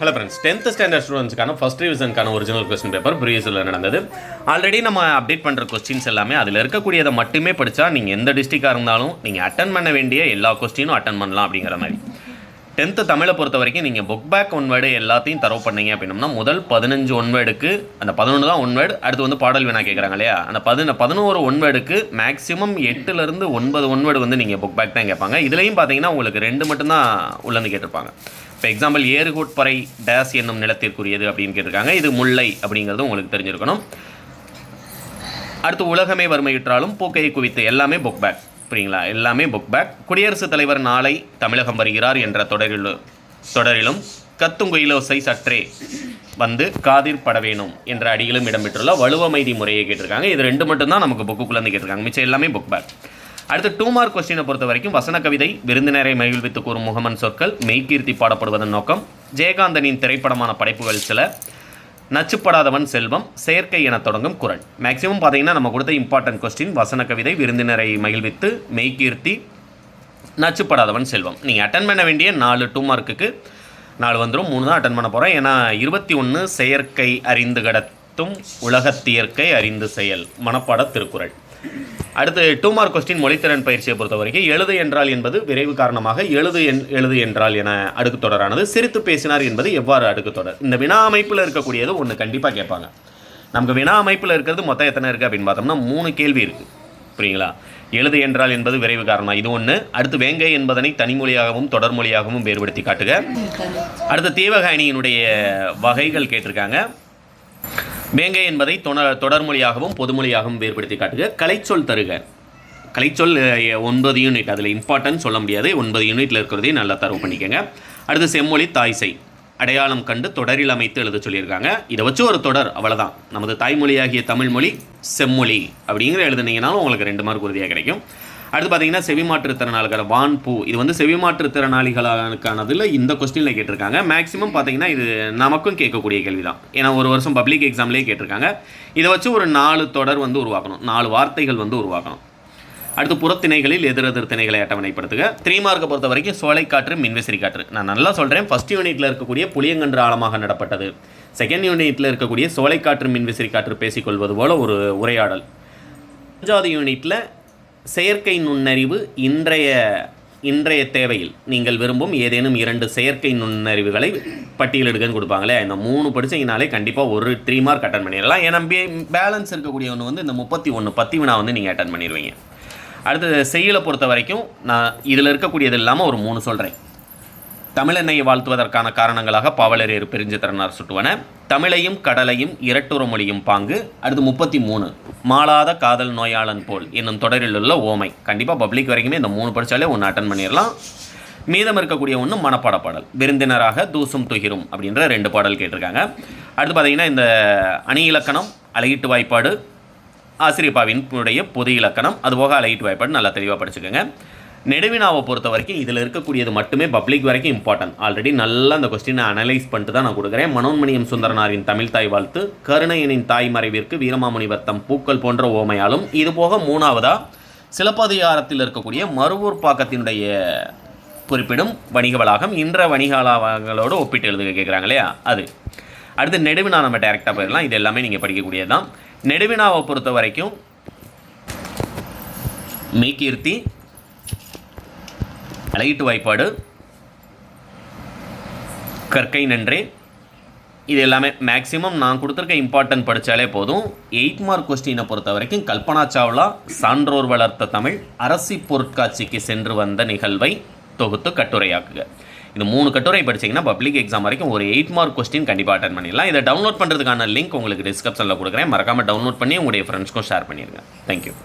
Hello friends, 10th standard ஸ்டூடெண்ட்ஸ்க்கான first ரிவிஷனுக்கான original question paper ப்ரீவியஸில் நடந்தது. ஆல்ரெடி நம்ம அப்டேட் பண்ணுற கொஸ்டின்ஸ் எல்லாமே அதில் இருக்கக்கூடியதை மட்டுமே படித்தா நீங்கள் எந்த டிஸ்ட்ரிக்டாக இருந்தாலும் நீங்கள் அட்டன் பண்ண வேண்டிய எல்லா கொஸ்டினும் அட்டன் பண்ணலாம் அப்படிங்கிற மாதிரி. 10th தமிழை பொறுத்த வரைக்கும் நீங்கள் புக் பேக் ஒன் வேர்டு எல்லாத்தையும் தரவு பண்ணீங்க அப்படின்னம்னா முதல் 15 ஒன் வேர்டுக்கு அந்த 11 தான் ஒன் வேர்டு, அடுத்து வந்து பாடல் வினா கேட்குறாங்க இல்லையா, அந்த 11 ஒன் வேர்டுக்கு மேக்ஸிமம் 8லேருந்து 9 ஒன் வேர்டு வந்து நீங்கள் புக் பேக் தான் கேட்பாங்க. இதுலேயும் பார்த்தீங்கன்னா உங்களுக்கு 2 மட்டும்தான் உள்ளேருந்து கேட்டிருப்பாங்க. இப்போ எக்ஸாம்பிள் ஏறுகோட்பறை டேஸ் என்னும் நிலத்திற்குரியது அப்படின்னு கேட்டிருக்காங்க. இது முல்லை அப்படிங்கிறது உங்களுக்கு தெரிஞ்சிருக்கணும். அடுத்து உலகமே வறுமையுற்றாலும் பூக்கையை குவித்து எல்லாமே புக் பேக், புரியுங்களா, எல்லாமே புக் பேக். குடியரசுத் தலைவர் நாளை தமிழகம் வருகிறார் என்ற தொடரிலும் கத்துங்குயிலோசை சற்றே வந்து காதிர் பட வேணும் என்ற அடியிலும் இடம்பெற்றுள்ள வலுவமைதி முறையை கேட்டிருக்காங்க. இது 2 மட்டும்தான் நமக்கு புக்குக்குள்ளேருந்து கேட்டிருக்காங்க, மிச்சம் எல்லாமே புக் பேக். அடுத்து 2 மார்க் கொஸ்டினை பொறுத்த வரைக்கும் வசன கவிதை விருந்தினரை மகிழ்வித்து கூறும் முகமன் சொற்கள் மெய்கீர்த்தி பாடப்படுவதன் நோக்கம் ஜெயகாந்தனின் திரைப்படமான படைப்புகள் சில நச்சுப்படாதவன் செல்வம் செயற்கை என தொடங்கும் குரல். மேக்ஸிமம் பார்த்தீங்கன்னா நம்ம கொடுத்த இம்பார்ட்டன்ட் கொஸ்டின் வசன கவிதை விருந்தினரை மகிழ்வித்து மெய்கீர்த்தி நச்சுப்படாதவன் செல்வம். நீங்கள் அட்டன் பண்ண வேண்டிய 4 2 மார்க்குக்கு 4 வந்துடும், 3 தான் அட்டன் பண்ண போகிறேன். ஏன்னா 21 செயற்கை அறிந்து கடத்தும் உலகத்தியற்கை அறிந்து செயல் மனப்பாட திருக்குறள். அடுத்து 2 மார்க் கொஸ்டின் மொழித்திறன் பயிற்சியை பொறுத்த வரைக்கும் எழுது என்றால் என்பது விரைவு காரணமாக எழுது என்றால் என அடுக்கு தொடரானது, சிரித்து பேசினார் என்பது எவ்வாறு அடுக்கு தொடர். இந்த வினா அமைப்பில் இருக்கக்கூடியது ஒன்று கண்டிப்பாக கேட்பாங்க. நமக்கு வினா அமைப்பில் இருக்கிறது மொத்தம் எத்தனை இருக்குது அப்படின்னு பார்த்தோம்னா 3 கேள்வி இருக்குது, புரியுங்களா. எழுது என்றால் என்பது விரைவு காரணம், இது ஒன்று. அடுத்து வேங்கை என்பதனை தனிமொழியாகவும் தொடர்மொழியாகவும் வேறுபடுத்தி காட்டுக. அடுத்து தீவக அணியினுடைய வகைகள் கேட்டிருக்காங்க. வேங்கை என்பதை தொடர்மொழியாகவும் பொதுமொழியாகவும் வேறுபடுத்தி காட்டுக. கலைச்சொல் தருக. கலைச்சொல் 9 யூனிட், அதில் இம்பார்ட்டன்ட் சொல்ல முடியாது, 9 யூனிட்டில் இருக்கிறதையும் நல்லா தரவு பண்ணிக்கோங்க. அடுத்து செம்மொழி தாய்சை அடையாளம் கண்டு தொடரில் அமைத்து எழுத சொல்லியிருக்காங்க. இதை வச்சு ஒரு தொடர், அவ்வளோதான். நமது தாய்மொழியாகிய தமிழ்மொழி செம்மொழி அப்படிங்கிற எழுதுனீங்கனாலும் உங்களுக்கு 2 மார்க் உறுதியாக கிடைக்கும். அடுத்து பார்த்தீங்கன்னா செவிமாற்றுத்திறனாளிகள் வான் பூ, இது வந்து செவிமாற்றுத்திறனாளிகளுக்கானதில் இந்த கொஸ்டினில் கேட்டிருக்காங்க. மேக்ஸிமம் பார்த்தீங்கன்னா இது நமக்கும் கேட்கக்கூடிய கேள்வி தான், ஏன்னா ஒரு வருஷம் பப்ளிக் எக்ஸாம்லேயே கேட்டிருக்காங்க. இதை வச்சு ஒரு 4 தொடர் வந்து உருவாக்கணும், 4 வார்த்தைகள் வந்து உருவாக்கணும். அடுத்து புறத்திணைகளில் எதிரெதிர் திணைகளை அட்டவணைப்படுத்துக. 3 மார்க்கை பொறுத்த வரைக்கும் சோலைக்காற்று மின்விசிறி காற்று. நான் நல்லா சொல்கிறேன், ஃபஸ்ட் யூனிட்டில் இருக்கக்கூடிய புளியங்கன்று ஆழமாக நடப்பட்டது, செகண்ட் யூனிட்டில் இருக்கக்கூடிய சோலைக்காற்று மின்விசிறி காற்று பேசிக்கொள்வது போல ஒரு உரையாடல். 5வது யூனிட்டில் செயற்கை நுண்ணறிவு இன்றைய தேவையில் நீங்கள் விரும்பும் ஏதேனும் 2 செயற்கை நுண்ணறிவுகளை பட்டியலிடுகன்னு கொடுப்பாங்களே. இந்த 3 படிச்சிங்கனாலே கண்டிப்பாக ஒரு 3 மார்க் அட்டன் பண்ணிடலாம். ஏன்னா பேலன்ஸ் இருக்கக்கூடிய ஒன்று வந்து இந்த 31 10 வினா வந்து நீங்கள் அட்டன் பண்ணிடுவீங்க. அடுத்து செய்யுளை பொறுத்த வரைக்கும் நான் இதில் இருக்கக்கூடியது இல்லாமல் ஒரு 3 சொல்கிறேன். தமிழெண்ணையை வாழ்த்துவதற்கான காரணங்களாக பாவலரேறு பெருஞ்சித்திரனார் சுட்டுவன, தமிழையும் கடலையும் இரட்டுற மொழியும் பாங்கு. அடுத்து 33 மாளாத காதல் நோயாளன் போல் என்னும் தொடரில் உள்ள ஓமை. கண்டிப்பாக பப்ளிக் வரைக்குமே இந்த 3 படித்தாலே ஒன்று அட்டன் பண்ணிடலாம். மீதம் இருக்கக்கூடிய ஒன்று மனப்பாட பாடல் விருந்தினராக தூசும் துகிரும் அப்படின்ற 2 பாடல் கேட்டிருக்காங்க. அடுத்து பார்த்தீங்கன்னா இந்த அணி இலக்கணம் அழகிட்டு வாய்ப்பாடு ஆசிரியப்பாவின் பொது இலக்கணம், அதுபோக அழகிட்டு வாய்ப்பாடு நல்லா தெளிவாக படிச்சுக்கோங்க. நெடுவினாவை பொறுத்த வரைக்கும் இதில் இருக்கக்கூடியது மட்டுமே பப்ளிக் வரைக்கும் இம்பார்ட்டன்ட். ஆல்ரெடி நல்லா அந்த கொஸ்டினை அனலைஸ் பண்ணிட்டு தான் நான் கொடுக்குறேன். மனோன்மணியம் சுந்தரனாரின் தமிழ் தாய் வாழ்த்து, கருணையனின் தாய் மறைவிற்கு வீரமாமுனிவர் தம் பூக்கள் போன்ற ஓமையாலும், இது போக 3வதா சிலப்பதிகாரத்தில் இருக்கக்கூடிய மருவூர் பாக்கத்தினுடைய குறிப்பிடும் வணிக வளாகம் இன்ற வணிக வளாகங்களோடு ஒப்பிட்டு எழுதுக கேட்குறாங்க இல்லையா, அது. அடுத்து நெடுவினா நம்ம டைரெக்டாக போயிடலாம், இது எல்லாமே நீங்கள் படிக்கக்கூடியது தான். நெடுவினாவை பொறுத்த வரைக்கும் மெய்கீர்த்தி அழகிட்டு வாய்ப்பாடு கற்கை நன்றே, இது எல்லாமே மேக்ஸிமம் நான் கொடுத்துருக்க இம்பார்ட்டன்ட் படித்தாலே போதும். 8 மார்க் கொஸ்டினை பொறுத்த வரைக்கும் கல்பனா சாவ்லா சான்றோர் வளர்த்த தமிழ் அரசி பொருட்காட்சிக்கு சென்று வந்த நிகழ்வை தொகுத்து கட்டுரையாக்குக. இது 3 கட்டுரை படிச்சிங்கன்னா பப்ளிக் எக்ஸாம் வரைக்கும் ஒரு 8 மார்க் கொஸ்டின் கண்டிப்பாக அட்டன் பண்ணிடலாம். இதை டவுன்லோட் பண்ணுறதுக்கான லிங்க் உங்களுக்கு டிஸ்கிரிப்ஷனில் கொடுக்குறேன், மறக்காமல் டவுன்லோட் பண்ணி உங்களுடைய ஃப்ரெண்ட்ஸ்க்கும் ஷேர் பண்ணிடுங்க. தேங்க்யூ.